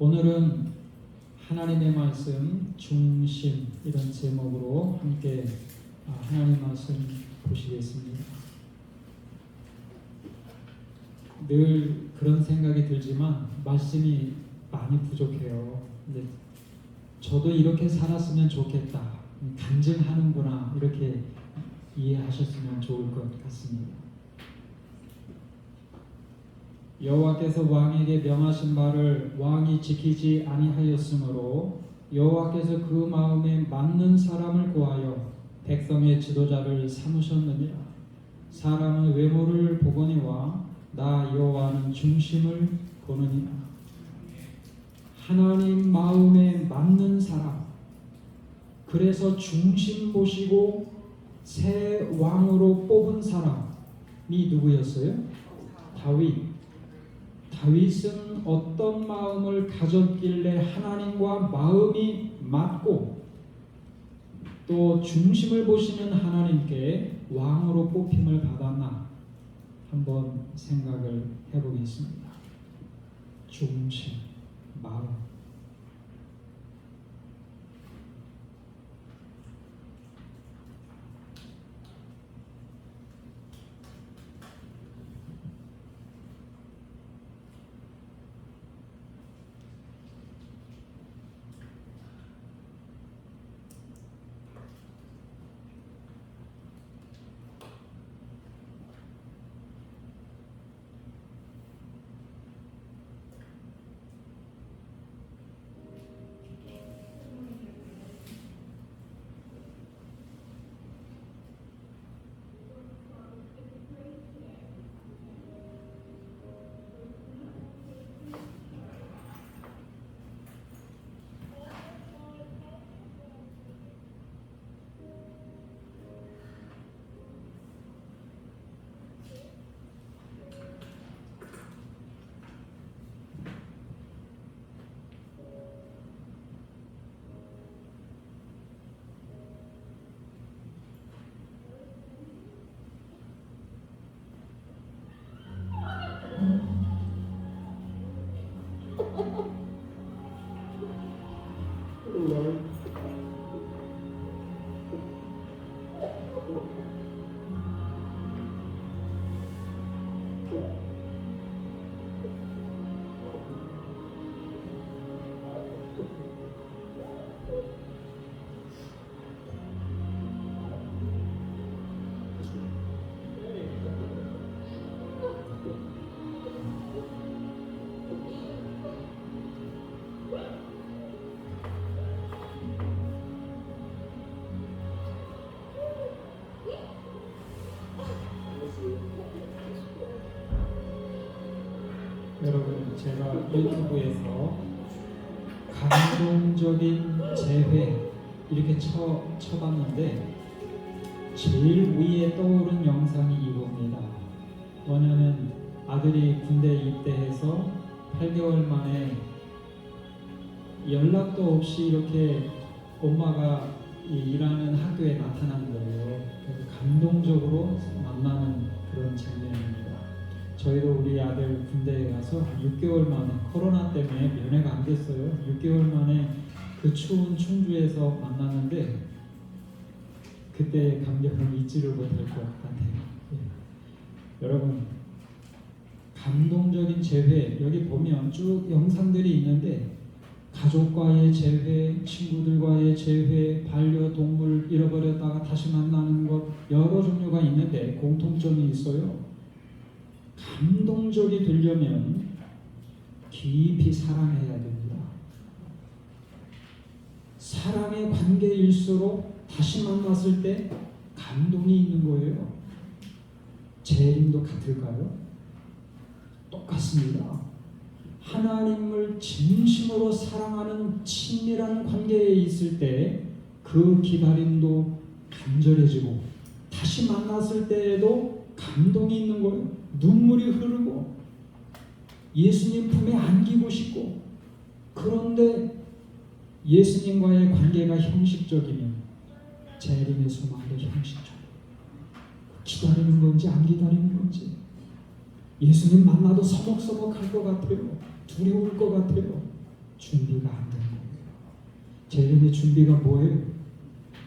오늘은 하나님의 말씀 중심 이런 제목으로 함께 하나님 말씀 보시겠습니다. 늘 그런 생각이 들지만 말씀이 많이 부족해요. 근데 저도 이렇게 살았으면 좋겠다, 간증하는구나, 이렇게 이해하셨으면 좋을 것 같습니다. 여호와께서 왕에게 명하신 바를 왕이 지키지 아니하였으므로 여호와께서 그 마음에 맞는 사람을 구하여 백성의 지도자를 삼으셨느니라. 사람은 외모를 보거니와 나 여호와는 중심을 보느니라. 하나님 마음에 맞는 사람, 그래서 중심 보시고 새 왕으로 뽑은 사람이 누구였어요? 다윗. 다윗은 어떤 마음을 가졌길래 하나님과 마음이 맞고 또 중심을 보시는 하나님께 왕으로 뽑힘을 받았나 한번 생각을 해보겠습니다. 중심, 마음. 여러분, 제가 유튜브에서 감동적인 재회 이렇게 쳐봤는데 제일 위에 떠오른 영상이 이겁니다. 뭐냐면 아들이 군대 입대해서 8개월 만에 연락도 없이 이렇게 엄마가 일하는 학교에 나타난 거예요. 그래서 감동적으로 만나는 그런 장면입니다. 저희도 우리 아들 군대에 가서 6개월 만에 코로나 때문에 면회가 안 됐어요. 6개월 만에 그 추운 충주에서 만났는데 그때의 감격을 잊지를 못할 것 같아요. 예. 여러분, 감동적인 재회, 여기 보면 쭉 영상들이 있는데 가족과의 재회, 친구들과의 재회, 반려동물 잃어버렸다가 다시 만나는 것, 여러 종류가 있는데 공통점이 있어요. 감동적이 되려면 깊이 사랑해야 됩니다. 사랑의 관계일수록 다시 만났을 때 감동이 있는 거예요. 재림도 같을까요? 똑같습니다. 하나님을 진심으로 사랑하는 친밀한 관계에 있을 때 그 기다림도 간절해지고 다시 만났을 때에도 감동이 있는 거예요. 눈물이 흐르고 예수님 품에 안기고 싶고. 그런데 예수님과의 관계가 형식적이면 재림의 소망도 형식적이에요. 기다리는 건지 안 기다리는 건지. 예수님 만나도 서먹서먹할 것 같아요. 두려울 것 같아요. 준비가 안 된 거예요. 재림의 준비가 뭐예요?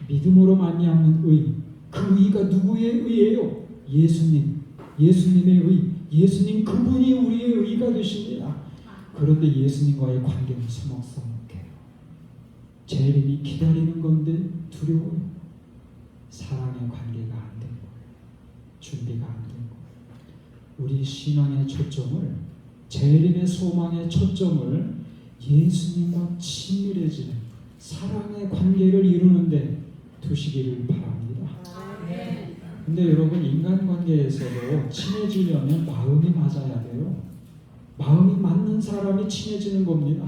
믿음으로 말미암는 의. 그 의가 누구의 의예요? 예수님의 의. 예수님 그분이 우리의 의가 되십니다. 그런데 예수님과의 관계는 서먹서먹해요. 재림이 기다리는 건데 두려워요. 사랑의 관계가 안 된 거예요. 준비가 안 된 거예요. 우리 신앙의 초점을, 재림의 소망의 초점을 예수님과 친밀해지는 사랑의 관계를 이루는데 두시기를 바랍니다. 근데 여러분, 인간관계에서도 친해지려면 마음이 맞아야 돼요. 마음이 맞는 사람이 친해지는 겁니다.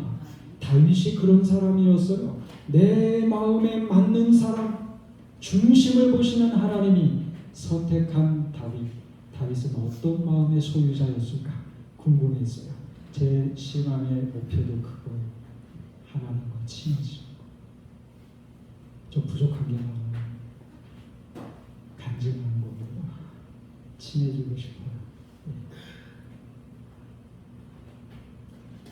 다윗이 그런 사람이었어요. 내 마음에 맞는 사람, 중심을 보시는 하나님이 선택한 다윗은 어떤 마음의 소유자였을까 궁금했어요. 제 신앙의 목표도 그거예요. 하나님과 친해지는 거. 좀 부족한 게 많아요. 간증하는 겁니다. 친해지고 싶어요.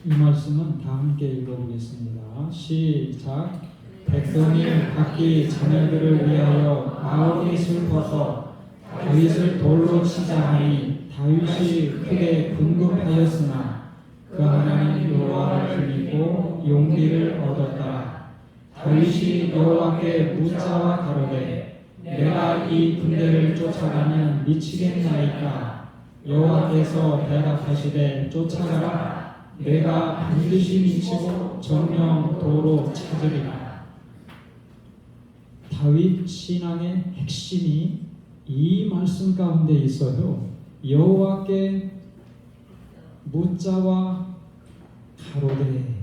이 말씀은 다 함께 읽어보겠습니다. 시작. 백성이 각기 자녀들을 위하여 아우리 슬퍼서 다윗을 돌로 치자 하니 다윗이 크게 궁금하였으나 그 하나님 여호와를 빌리고 용기를 얻었다. 다윗이 여호와께 묻자와 가로되 내가 이 군대를 쫓아가면 미치겠나이까? 여호와께서 대답하시되 쫓아가라. 내가 반드시 미치고 정령 도로 찾으리라. 다윗 신앙의 핵심이 이 말씀 가운데 있어요. 여호와께 묻자와 가로되.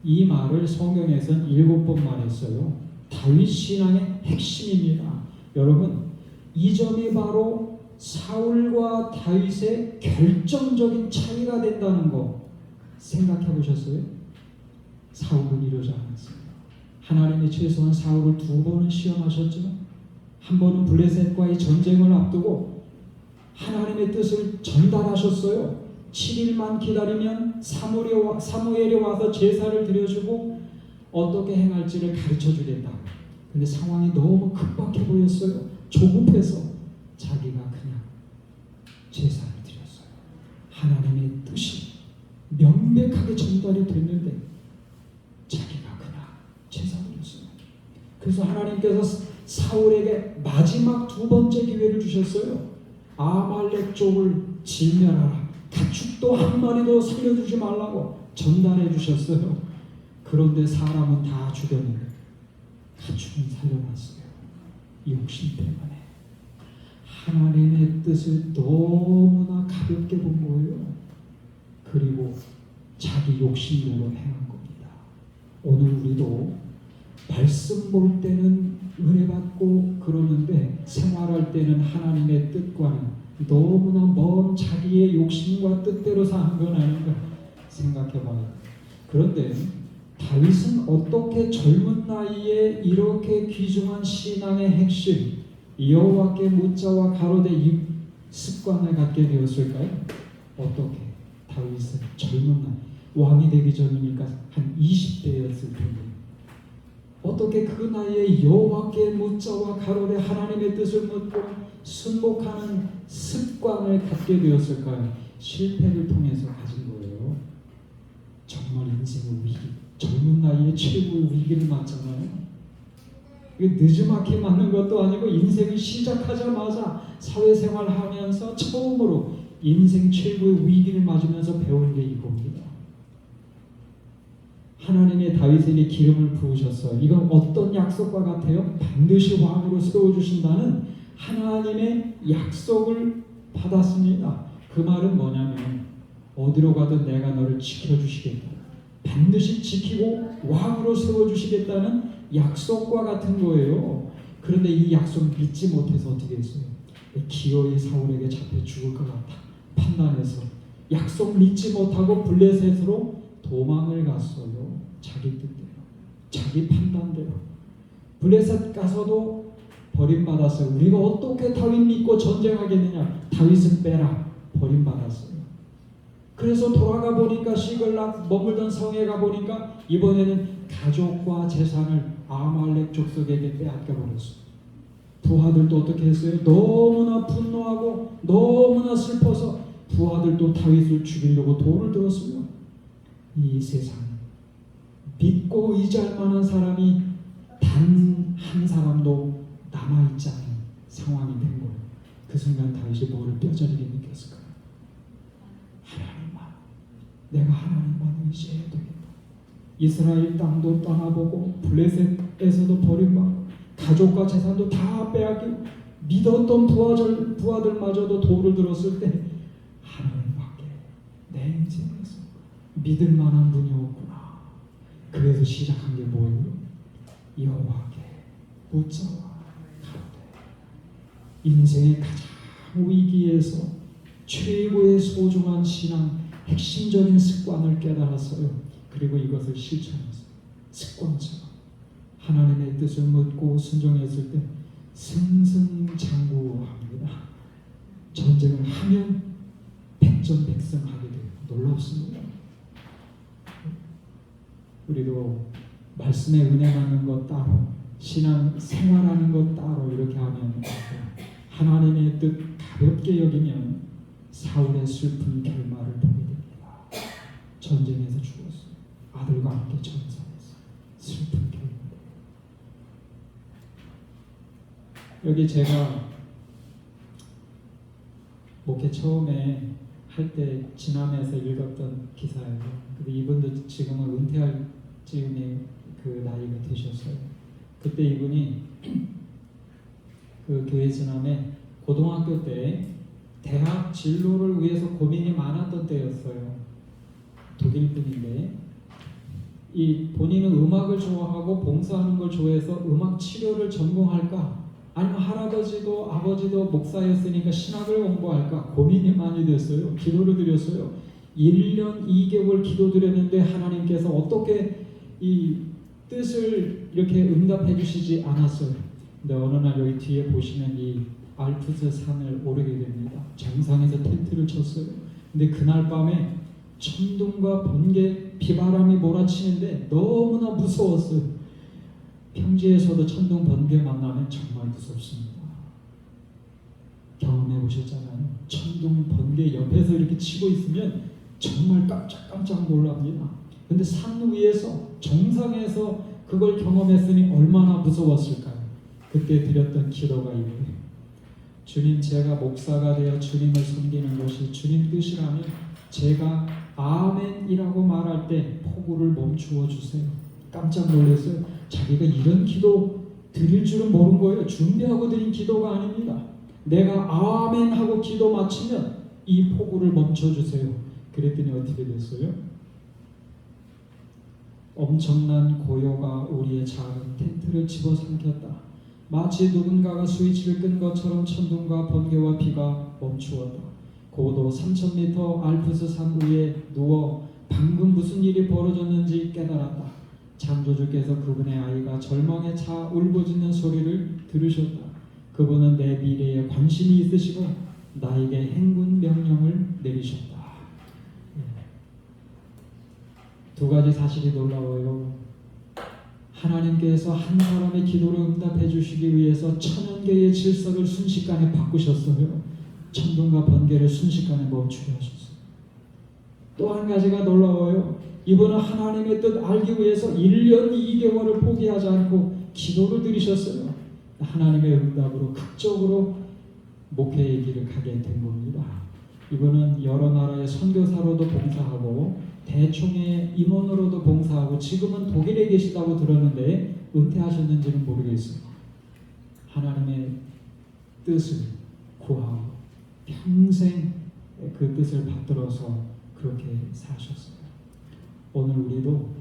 이 말을 성경에서는 7번 말했어요. 다윗 신앙의 핵심입니다. 여러분, 이 점이 바로 사울과 다윗의 결정적인 차이가 된다는 거 생각해 보셨어요? 사울은 이러지 않았어요. 하나님이 최소한 사울을 2번은 시험하셨지만 한 번은 블레셋과의 전쟁을 앞두고 하나님의 뜻을 전달하셨어요. 7일만 기다리면 사무엘이 와서 제사를 드려주고 어떻게 행할지를 가르쳐주겠다. 근데 상황이 너무 급박해 보였어요. 조급해서 자기가 그냥 제사를 드렸어요. 하나님의 뜻이 명백하게 전달이 됐는데 자기가 그냥 제사를 드렸어요. 그래서 하나님께서 사울에게 마지막 2번째 기회를 주셨어요. 아말렉 족을 진멸하라. 가축도 한 마리도 살려주지 말라고 전달해 주셨어요. 그런데 사람은 다 죽였는데 가축은 살려놨어요. 욕심 때문에. 하나님의 뜻을 너무나 가볍게 본 거예요. 그리고 자기 욕심으로 행한 겁니다. 오늘 우리도 말씀 볼 때는 은혜 받고 그러는데 생활할 때는 하나님의 뜻과는 너무나 먼 자기의 욕심과 뜻대로 사는 건 아닌가 생각해봐요. 그런데 다윗은 어떻게 젊은 나이에 이렇게 귀중한 신앙의 핵심 여호와께 묻자와 가로되 이 습관을 갖게 되었을까요? 어떻게? 다윗은 젊은 나이, 왕이 되기 전이니까 한 20대였을 텐데 어떻게 그 나이에 여호와께 묻자와 가로되 하나님의 뜻을 묻고 순복하는 습관을 갖게 되었을까요? 실패를 통해서 가진 거예요. 정말 인생의 위기, 젊은 나이에 최고의 위기를 맞잖아요. 이게 늦지막히 맞는 것도 아니고 인생을 시작하자마자 사회생활 하면서 처음으로 인생 최고의 위기를 맞으면서 배운 게 이겁니다. 하나님의 다윗에게 기름을 부으셨어요. 이건 어떤 약속과 같아요? 반드시 왕으로 세워주신다는 하나님의 약속을 받았습니다. 그 말은 뭐냐면 어디로 가든 내가 너를 지켜주시겠다. 반드시 지키고 왕으로 세워주시겠다는 약속과 같은 거예요. 그런데 이 약속을 믿지 못해서 어떻게 했어요? 기어이 사울에게 잡혀 죽을 것 같아 판단해서 약속 믿지 못하고 블레셋으로 도망을 갔어요. 자기 뜻대로, 자기 판단대로. 블레셋 가서도 버림받았어요. 우리가 어떻게 다윗 믿고 전쟁하겠느냐? 다윗은 빼라. 버림받았어요. 그래서 돌아가 보니까 시글락 머물던 성에 가 보니까 이번에는 가족과 재산을 아말렉 족속에게 빼앗겨 버렸어요. 부하들도 어떻게 했어요? 너무나 분노하고 너무나 슬퍼서 부하들도 다윗을 죽이려고 돌을 들었으며 이 세상 믿고 의지할 만한 사람이 단 한 사람도 남아있지 않은 상황이 된 거예요. 그 순간 다윗이 뭐를 뼈저리게 느꼈을까요? 하나님만, 내가 하나님만 의지해야 되겠다. 이스라엘 땅도 떠나보고 블레셋에서도 버림받고 가족과 재산도 다 빼앗기고 믿었던 부하들마저도 돌을 들었을 때 하나님밖에 내 인생에서 믿을 만한 분이 없구나. 그래서 시작한 게 뭐예요? 여호와께 묻자와 가로되. 인생의 가장 위기에서 최고의 소중한 신앙 핵심적인 습관을 깨달았어요. 그리고 이것을 실천했어요. 습관처럼 하나님의 뜻을 묻고 순종했을 때 승승장구합니다. 전쟁을 하면 백전백승하게 돼요. 놀랍습니다. 우리도 말씀에 은혜 받는 것 따로, 신앙 생활하는 것 따로 이렇게 하면 하나님의 뜻 가볍게 여기면 사울의 슬픈 결말을 보게 됩니다. 전쟁에서 죽었어요. 아들과 함께 전사했어요. 슬픈 결말. 여기 제가 목회 처음에 할 때 진암에서 읽었던 기사예요. 근데 이분도 지금은 은퇴할 즈음에 그 나이가 되셨어요. 그때 이분이 그 교회 진암에 고등학교 때 대학 진로를 위해서 고민이 많았던 때였어요. 독일 분인데 이 본인은 음악을 좋아하고 봉사하는 걸 좋아해서 음악 치료를 전공할까? 아니면 할아버지도 아버지도 목사였으니까 신학을 공부할까 고민이 많이 됐어요. 기도를 드렸어요. 1년 2개월 기도드렸는데 하나님께서 어떻게 이 뜻을 이렇게 응답해 주시지 않았어요. 근데 어느 날 여기 뒤에 보시면 이 알프스 산을 오르게 됩니다. 정상에서 텐트를 쳤어요. 근데 그날 밤에 천둥과 번개, 비바람이 몰아치는데 너무나 무서웠어요. 평지에서도 천둥 번개 만나면 정말 무섭습니다. 경험해 보셨잖아요. 천둥 번개 옆에서 이렇게 치고 있으면 정말 깜짝깜짝 놀랍니다. 근데 산 위에서 정상에서 그걸 경험했으니 얼마나 무서웠을까요? 그때 드렸던 기도가 이거예요. 주님, 제가 목사가 되어 주님을 섬기는 것이 주님 뜻이라면 제가 아멘이라고 말할 때 폭우를 멈추어 주세요. 깜짝 놀랐어요. 자기가 이런 기도 드릴 줄은 모른 거예요. 준비하고 드린 기도가 아닙니다. 내가 아멘 하고 기도 마치면 이 폭우를 멈춰주세요. 그랬더니 어떻게 됐어요? 엄청난 고요가 우리의 작은 텐트를 집어삼켰다. 마치 누군가가 스위치를 끈 것처럼 천둥과 번개와 비가 멈추었다. 고도 3000m 알프스 산 위에 누워 방금 무슨 일이 벌어졌는지 깨달았다. 창조주께서 그분의 아이가 절망에 차 울부짖는 소리를 들으셨다. 그분은 내 미래에 관심이 있으시고 나에게 행군 명령을 내리셨다. 두 가지 사실이 놀라워요. 하나님께서 한 사람의 기도를 응답해 주시기 위해서 천연 개의 질서를 순식간에 바꾸셨어요. 천둥과 번개를 순식간에 멈추게 하셨어요. 또 한 가지가 놀라워요. 이분은 하나님의 뜻 알기 위해서 1년 2개월을 포기하지 않고 기도를 드리셨어요. 하나님의 응답으로 극적으로 목회의 길을 가게 된 겁니다. 이분은 여러 나라의 선교사로도 봉사하고 대총회 임원으로도 봉사하고 지금은 독일에 계시다고 들었는데 은퇴하셨는지는 모르겠어요. 하나님의 뜻을 구하고 평생 그 뜻을 받들어서 그렇게 사셨어요. 오늘 우리도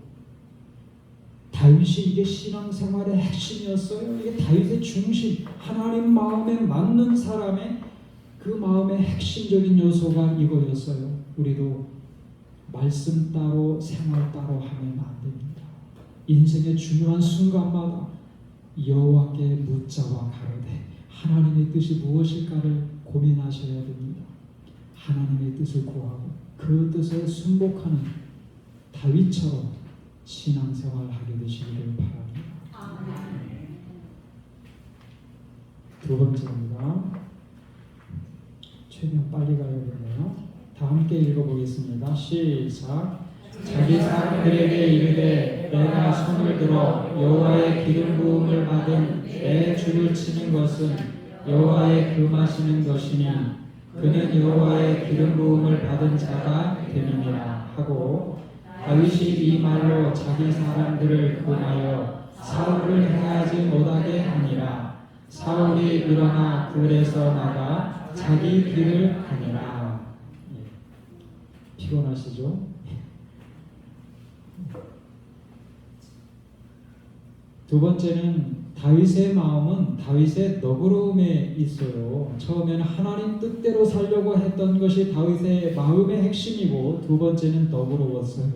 다윗이 이게 신앙생활의 핵심이었어요. 이게 다윗의 중심, 하나님 마음에 맞는 사람의 그 마음의 핵심적인 요소가 이거였어요. 우리도 말씀 따로 생활 따로 하면 안 됩니다. 인생의 중요한 순간마다 여호와께 묻자와 가로되 하나님의 뜻이 무엇일까를 고민하셔야 됩니다. 하나님의 뜻을 구하고 그 뜻에 순복하는 다윗처럼 신앙생활을 하게 되시기를 바랍니다. 두 번째입니다. 최대한 빨리 가야겠네요. 다 함께 읽어보겠습니다. 시작. 자기 사람들에게 이르되 내가 손을 들어 여호와의 기름 부음을 받은 내 줄을 치는 것은 여호와의 금하시는 것이니 그는 여호와의 기름 부음을 받은 자가 됨이니라 하고, 다윗이 이 말로 자기 사람들을 금하여 사울을 행하지 못하게 하니라. 사울이 일어나 굴에서 나가 자기 길을 가니라. 피곤하시죠? 두 번째는 다윗의 마음은 다윗의 너그러움에 있어요. 처음에는 하나님 뜻대로 살려고 했던 것이 다윗의 마음의 핵심이고, 두 번째는 너그러웠어요.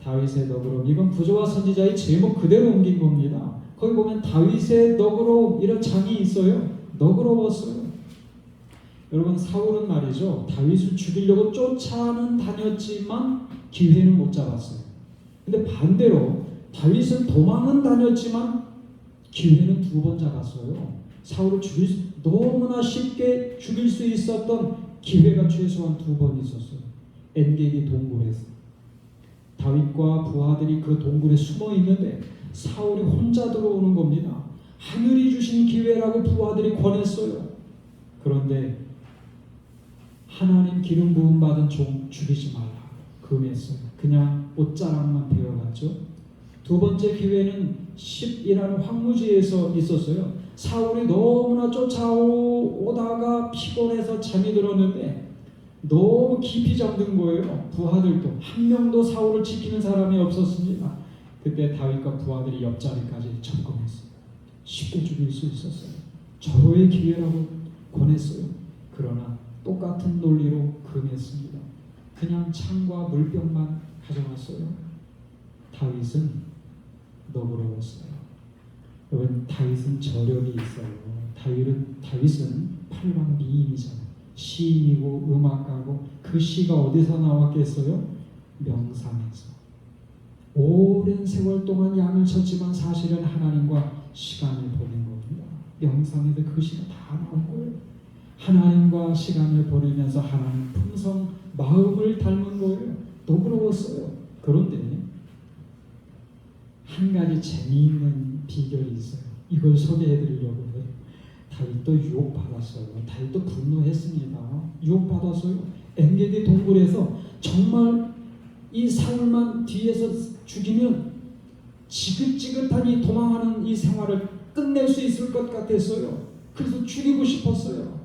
다윗의 너그러움, 이건 부조와 선지자의 제목 그대로 옮긴 겁니다. 거기 보면 다윗의 너그러움 이런 장이 있어요. 너그러웠어요. 여러분, 사울은 말이죠, 다윗을 죽이려고 쫓아는 다녔지만 기회는 못 잡았어요. 근데 반대로 다윗은 도망은 다녔지만 기회는 두 번 잡았어요. 사울을 너무나 쉽게 죽일 수 있었던 기회가 최소한 두 번 있었어요. 엔게디 동굴에서 다윗과 부하들이 그 동굴에 숨어 있는데 사울이 혼자 들어오는 겁니다. 하늘이 주신 기회라고 부하들이 권했어요. 그런데 하나님 기름 부음 받은 종 죽이지 말라 금했어요. 그냥 옷자락만 베어갔죠. 두 번째 기회는 10이라는 황무지에서 있었어요. 사울이 너무나 쫓아오다가 피곤해서 잠이 들었는데 너무 깊이 잠든 거예요. 부하들도 한 명도 사울을 지키는 사람이 없었습니다. 그때 다윗과 부하들이 옆자리까지 접근했어요. 쉽게 죽일 수 있었어요. 절호의 기회라고 권했어요. 그러나 똑같은 논리로 금했습니다. 그냥 창과 물병만 가져갔어요. 다윗은 너그러웠어요. 여러분, 다윗은 저력이 있어요. 다윗은 팔방 미인이잖아요. 시인이고 음악가고, 그 시가 어디서 나왔겠어요? 명상에서. 오랜 세월 동안 양을 쳤지만 사실은 하나님과 시간을 보낸 겁니다. 명상에서 그 시가 다 나온 거예요. 하나님과 시간을 보내면서 하나님 품성, 마음을 닮은 거예요. 너그러웠어요. 그런데 한 가지 재미있는 비결이 있어요. 이걸 소개해드리려고 해요. 다윗도 유혹받았어요. 다윗도 분노했습니다. 유혹받았어요. 엔게디 동굴에서 정말 이 사울만 뒤에서 죽이면 지긋지긋하니 도망하는 이 생활을 끝낼 수 있을 것 같았어요. 그래서 죽이고 싶었어요.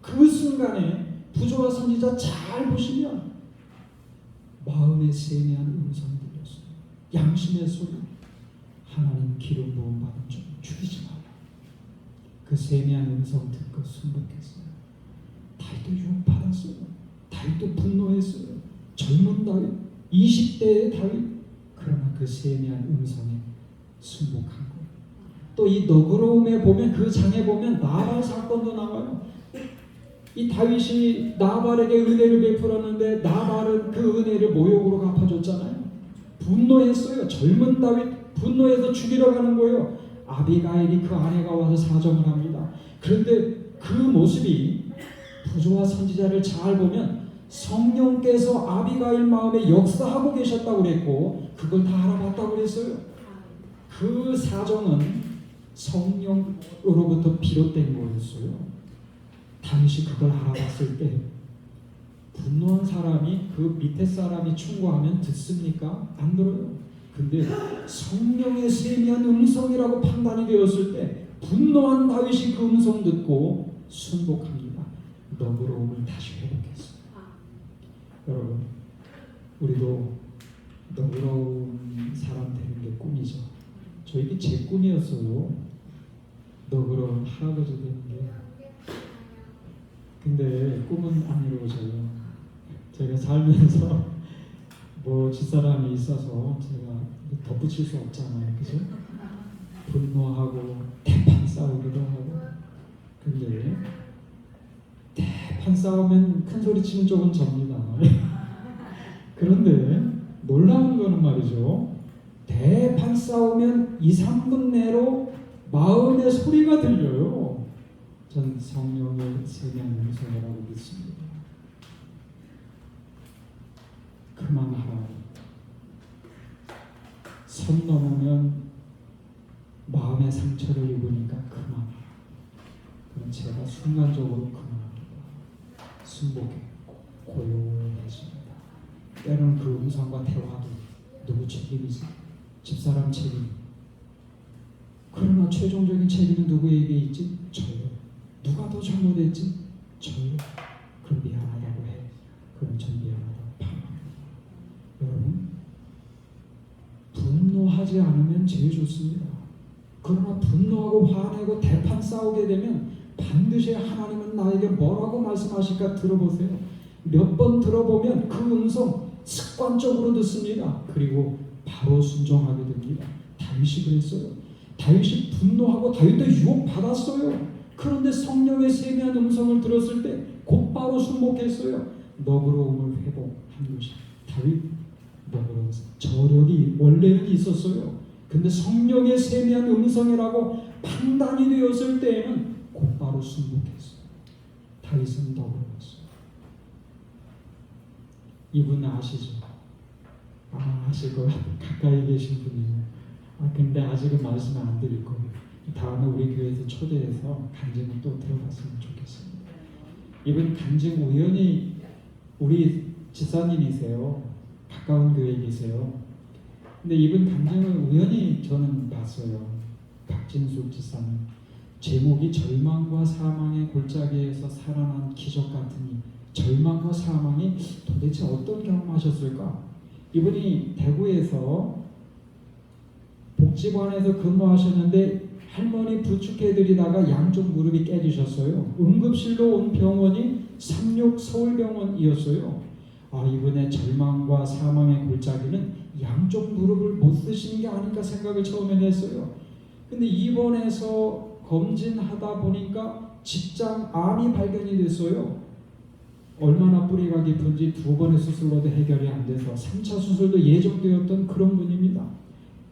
그 순간에 부조와 선지자 잘 보시면 마음의 세미한 음성이 들렸어요. 양심의 소리. 하나님 기름 부음 받은 종 죽이지 마라. 그 세미한 음성 듣고 순복했어요. 다윗도 유혹받았어요. 다윗도 분노했어요. 젊은 다윗, 20대의 다윗. 그러나 그 세미한 음성에 순복한 거예요. 또 이 너그러움에 보면, 그 장에 보면 나발 사건도 나와요. 이 다윗이 나발에게 은혜를 베풀었는데 나발은 그 은혜를 모욕으로 갚아줬잖아요. 분노했어요. 젊은 다윗 분노해서 죽이러 가는 거예요. 아비가일이 그 아내가 와서 사정을 합니다. 그런데 그 모습이 부조와 선지자를 잘 보면 성령께서 아비가일 마음에 역사하고 계셨다고 그랬고, 그걸 다 알아봤다고 그랬어요. 그 사정은 성령으로부터 비롯된 거였어요. 다윗이 그걸 알아봤을 때 분노한 사람이 그 밑에 사람이 충고하면 듣습니까? 안 들어요. 근데 성령의 세미한 음성이라고 판단이 되었을 때 분노한 다윗이 그 음성 듣고 순복합니다. 너그러움을 다시 회복했어요. 여러분, 우리도 너그러운 사람 되는 게 꿈이죠. 저에게 제 꿈이었어요. 너그러운 할아버지 되는 게. 근데 꿈은 안 이루어져요. 제가 살면서 뭐 집사람이 있어서 제가 덧붙일 수 없잖아요. 그죠? 분노하고 대판 싸우기도 하고. 근데 대판 싸우면 큰 소리 치는 쪽은 접니다. 그런데 놀라운 거는 말이죠. 대판 싸우면 2, 3분 내로 마음의 소리가 들려요. 전 성령의 세미한 음성이라고 믿습니다. 그만하라. 선 넘으면 마음의 상처를 입으니까 그만하라. 그럼 제가 순간적으로 그만합니다. 순복해 고요해집니다. 때로는 그 음성과 대화도 누구 책임이지? 집사람 책임. 그러나 최종적인 책임은 누구에게 있지? 저요. 누가 더 잘못했지? 저요. 그럼 미안하다고 해. 그럼 전 미안하다고 반합니다. 여러분, 분노하지 않으면 제일 좋습니다. 그러나 분노하고 화내고 대판 싸우게 되면 반드시 하나님은 나에게 뭐라고 말씀하실까 들어보세요. 몇 번 들어보면 그 음성 습관적으로 듣습니다. 그리고 바로 순종하게 됩니다. 다윗이 그랬어요. 다윗이 분노하고 다윗도 유혹받았어요. 그런데 성령의 세미한 음성을 들었을 때 곧바로 순복했어요. 너그러움을 회복한 것이 다윗 너그러운 저력이 원래는 있었어요. 근데 성령의 세미한 음성이라고 판단이 되었을 때에는 곧바로 순복했어요. 다윗은 너그러웠어요. 이분 아시죠? 아실 거예요. 가까이 계신 분이에요. 근데 아직은 말씀 안 드릴 거예요. 다음에 우리 교회에서 초대해서 간증을 또 들어봤으면 좋겠습니다. 이분 간증 우연히 우리 지사님이세요. 가까운 교회에 계세요. 근데 이분 간증을 우연히 저는 봤어요. 박진숙 지사님. 제목이 절망과 사망의 골짜기에서 살아난 기적 같으니 절망과 사망이 도대체 어떤 경험하셨을까? 이분이 대구에서 복지관에서 근무하셨는데 할머니 부축해드리다가 양쪽 무릎이 깨지셨어요. 응급실로 온 병원이 삼육 서울병원이었어요. 이분의 절망과 사망의 골짜기는 양쪽 무릎을 못 쓰시는 게 아닐까 생각을 처음에는 했어요. 근데 입원해서 검진하다 보니까 직장암이 발견이 됐어요. 얼마나 뿌리가 깊은지 2번의 수술로도 해결이 안 돼서 3차 수술도 예정되었던 그런 분입니다.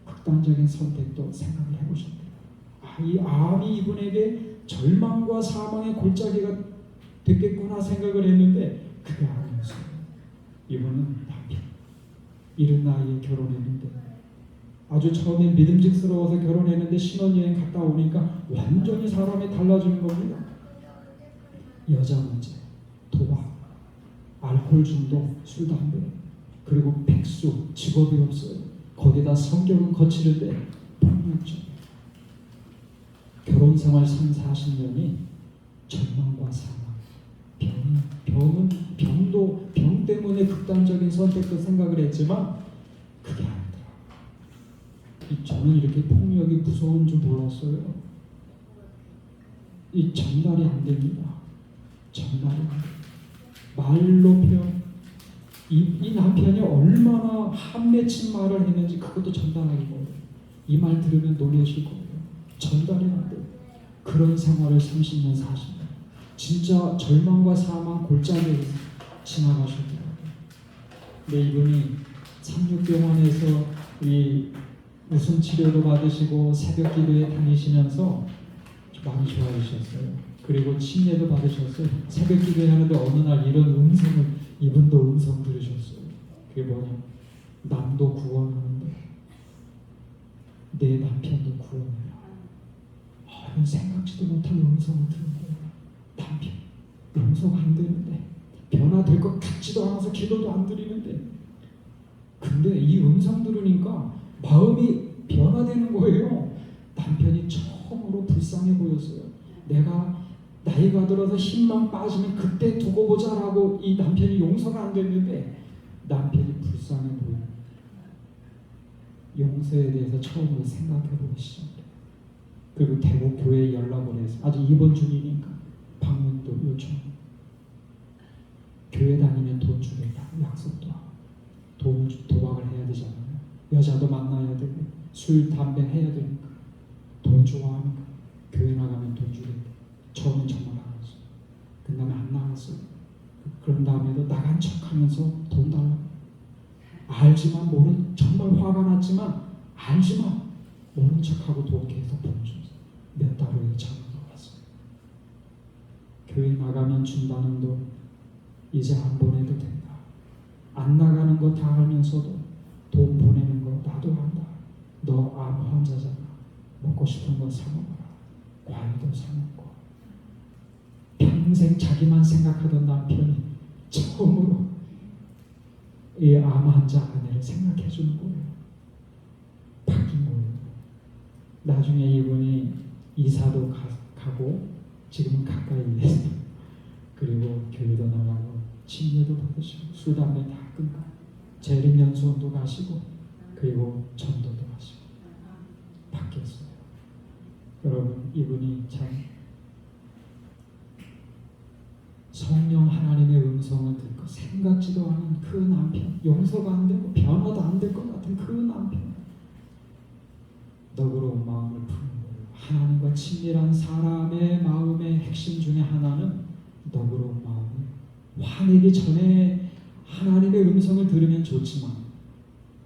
극단적인 선택도 생각을 해보셨대요. 이 암이 이분에게 절망과 사망의 골짜기가 됐겠구나 생각을 했는데 그게 아니었어요. 이분은 남편, 이른 나이에 결혼했는데 아주 처음에 믿음직스러워서 결혼했는데 신혼여행 갔다 오니까 완전히 사람이 달라지는 겁니다. 여자 문제, 도박, 알코올 중독, 술, 담배, 그리고 백수, 직업이 없어요. 거기다 성격은 거칠은데 폭력적. 결혼생활 30-40년이 절망과 사망, 병은 병도 병 때문에 극단적인 선택도 생각을 했지만 그게 아니더라. 저는 이렇게 폭력이 무서운 줄 몰랐어요. 이 전달이 안 됩니다. 전달이 안 돼요. 말로 표현. 이 남편이 얼마나 한 맺힌 말을 했는지 그것도 전달하는 거예요. 이 말 들으면 놀라실 거예요. 전달이 안 돼요. 그런 생활을 30년, 40년. 진짜 절망과 사망 골짜기에 지나가셨더라고요. 근데 이분이 삼육병원에서 이 웃음 치료도 받으시고 새벽 기도에 다니시면서 많이 좋아지셨어요. 그리고 침례도 받으셨어요. 새벽 기도회 하는데 어느 날 이런 음성을 이분도 음성 들으셨어요. 그게 뭐냐? 남도 구원하는데 내 남편도 구원해라. 이런 생각지도 못할 음성을 들은 거예요. 남편 용서가 안 되는데 변화될 것 같지도 않아서 기도도 안 드리는데 근데 이 음성 들으니까 마음이 변화되는 거예요. 남편이 처음으로 불쌍해 보였어요. 내가 나이가 들어서 힘만 빠지면 그때 두고 보자라고 이 남편이 용서가 안 됐는데 남편이 불쌍해 보여요. 용서에 대해서 처음으로 생각해 보기 시작해요. 그리고 대구 교회에 연락을 해서 아직 입원 중이니까 방문도 요청. 교회 다니면 돈 주겠다 약속도 하고 돈 도박을 해야 되잖아요. 여자도 만나야 되고 술 담배 해야 되니까 돈 좋아하니까 교회 나가면 돈 주겠다. 처음엔 정말 나갔어요. 그 다음에 안 나갔어요. 그런 다음에도 나간 척하면서 돈 달라고. 알지만 정말 화가 났지만 알지만 모른 척하고 독해서 보내줬어요. 몇 달 후에 전화가 왔어요. 교회 나가면 준다는 돈 이제 안 보내도 된다. 안 나가는 거 다 알면서도 돈 보내는 거 나도 안다. 너 암 환자잖아. 먹고 싶은 거 사 먹어라. 과일도 사 먹고. 평생 자기만 생각하던 남편이 처음으로 이 암 환자 아내를 생각해 주는 거예요. 바뀐 거예요. 나중에 이분이 이사도 가고 지금은 가까이 있어요. 그리고 교회도 나가고 침례도 받으시고 술 담배 다 끊고 재림연수원도 가시고 그리고 전도도 하시고 바뀌었어요. 여러분 이분이 참 성령 하나님의 음성을 듣고 생각지도 않은 그 남편, 용서가 안 되고 변화도 안 될 것 같은 그 남편, 너그러운 마음을 푸는 거예요. 하나님과 친밀한 사람의 마음의 핵심 중에 하나는 너그러운 마음이에요. 화내기 전에 하나님의 음성을 들으면 좋지만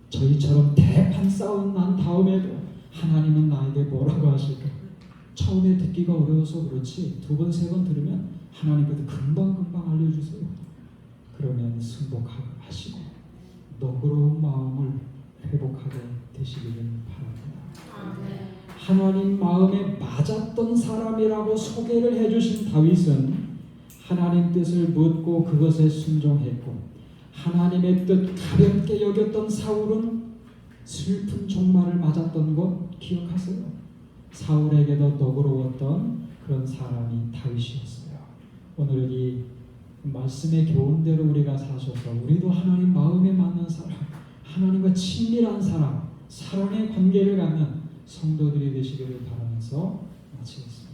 저희처럼 대판 싸움 난 다음에도 하나님은 나에게 뭐라고 하실까? 처음에 듣기가 어려워서 그렇지 두 번, 세 번 들으면 하나님께서 금방금방 알려주세요. 그러면 승복하시고 너그러운 마음을 회복하게 되시기를 바랍니다. 하나님 마음에 맞았던 사람이라고 소개를 해주신 다윗은 하나님 뜻을 묻고 그것에 순종했고 하나님의 뜻 가볍게 여겼던 사울은 슬픈 종말을 맞았던 것 기억하세요. 사울에게도 너그러웠던 그런 사람이 다윗이었어요. 오늘 이 말씀의 교훈대로 우리가 사셔서 우리도 하나님 마음에 맞는 사람, 하나님과 친밀한 사람, 사랑의 관계를 갖는 성도들이 되시기를 바라면서 마치겠습니다.